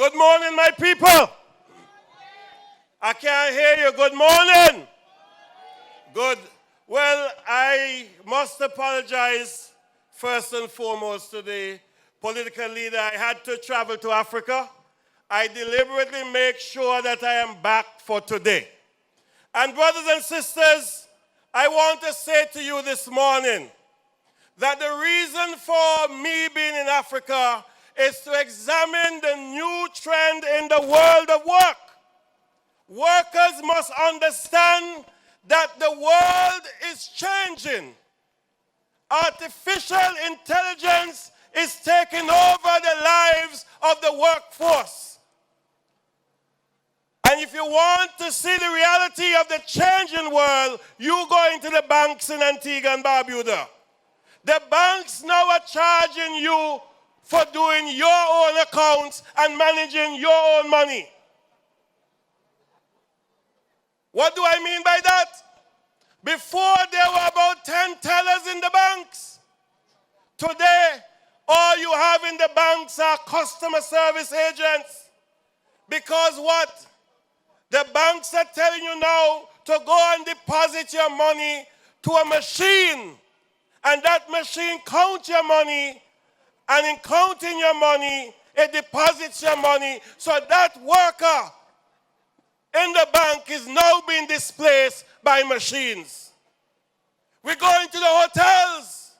Good morning, my people. I can't hear you. Good morning. Good. Well, I must apologize first and foremost to the political leader. I had to travel to Africa. I deliberately make sure that I am back for today. And brothers and sisters, I want to say to you this morning that the reason for me being in Africa is to examine the new trend in the world of work. Workers must understand that the world is changing. Artificial intelligence is taking over the lives of the workforce. And if you want to see the reality of the changing world, you go into the banks in Antigua and Barbuda. The banks now are charging you for doing your own accounts and managing your own money. What do I mean by that? Before there were about 10 tellers in the banks. Today, all you have in the banks are customer service agents. Because what? The banks are telling you now to go and deposit your money to a machine. And that machine counts your money. And in counting your money, it deposits your money. So that worker in the bank is now being displaced by machines. We go into the hotels.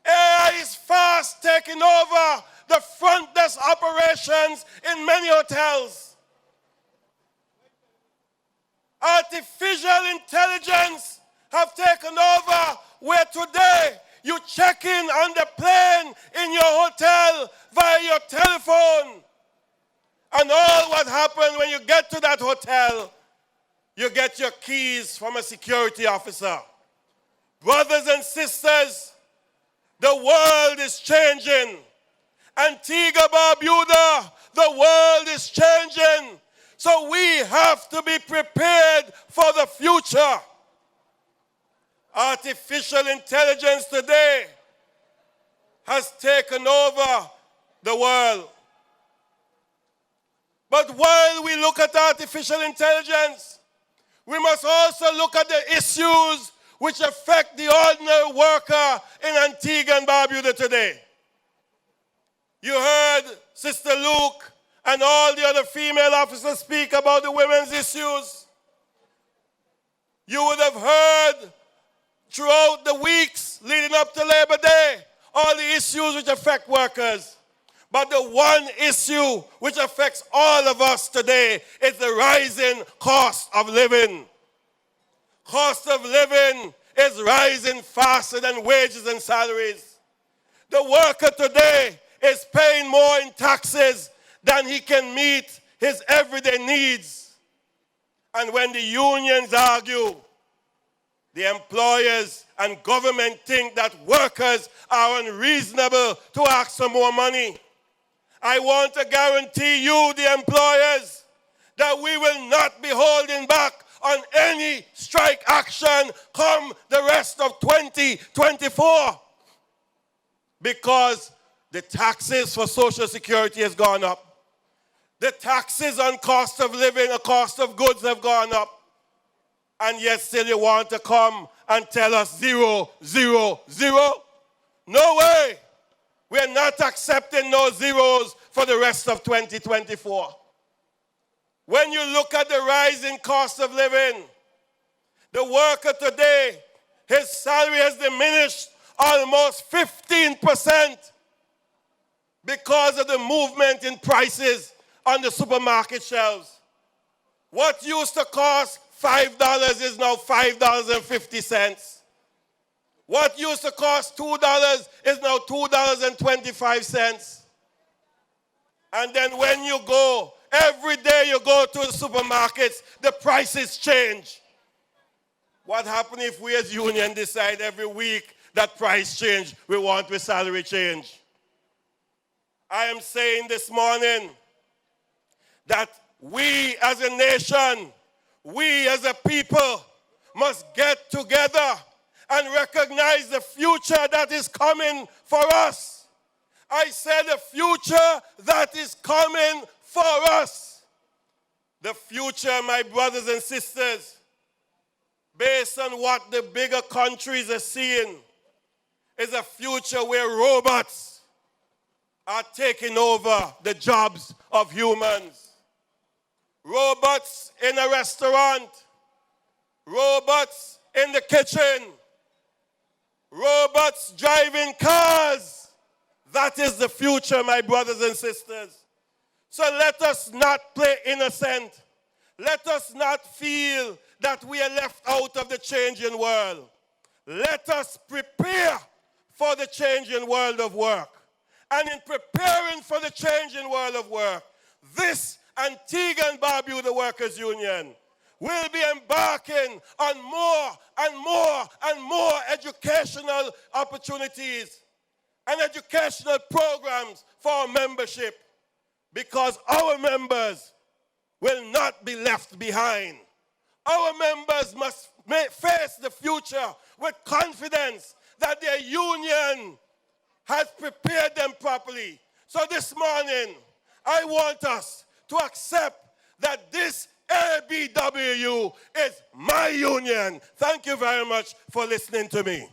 AI is fast taking over the front desk operations in many hotels. Artificial intelligence have taken over where today you check in on the plane in your hotel via your telephone. And all what happens when you get to that hotel, you get your keys from a security officer. Brothers and sisters, the world is changing. Antigua Barbuda, the world is changing. So we have to be prepared for the future. Artificial intelligence today has taken over the world. But while we look at artificial intelligence, we must also look at the issues which affect the ordinary worker in Antigua and Barbuda today. You heard Sister Luke and all the other female officers speak about the women's issues. You would have heard throughout the weeks leading up to Labor Day all the issues which affect workers. But the one issue which affects all of us today is the rising cost of living. Cost of living is rising faster than wages and salaries. The worker today is paying more in taxes than he can meet his everyday needs. And when the unions argue, the employers and government think that workers are unreasonable to ask for more money. I want to guarantee you, the employers, that we will not be holding back on any strike action come the rest of 2024. Because the taxes for Social Security has gone up. The taxes on cost of living and cost of goods have gone up. And yet still you want to come and tell us 0, 0, 0? No way. We're not accepting no zeros for the rest of 2024. When you look at the rising cost of living, the worker today, his salary has diminished almost 15% because of the movement in prices on the supermarket shelves. What used to cost $5 is now $5.50. What used to cost $2 is now $2.25. And then when you go, every day you go to the supermarkets, the prices change. What happens if we as union decide every week that price change, we want with salary change? I am saying this morning that we as a nation, we as a people must get together and recognize the future that is coming for us. I said the future that is coming for us. The future, my brothers and sisters, based on what the bigger countries are seeing, is a future where robots are taking over the jobs of humans. Robots in a restaurant, robots in the kitchen, robots driving cars. That is the future, my brothers and sisters. So let us not play innocent. Let us not feel that we are left out of the changing world. Let us prepare for the changing world of work. And in preparing for the changing world of work, this Antigua and Barbuda the Workers' Union will be embarking on more and more and more educational opportunities and educational programs for our membership, because our members will not be left behind. Our members must face the future with confidence that their union has prepared them properly. So this morning, I want us to accept that this ABWU is my union. Thank you very much for listening to me.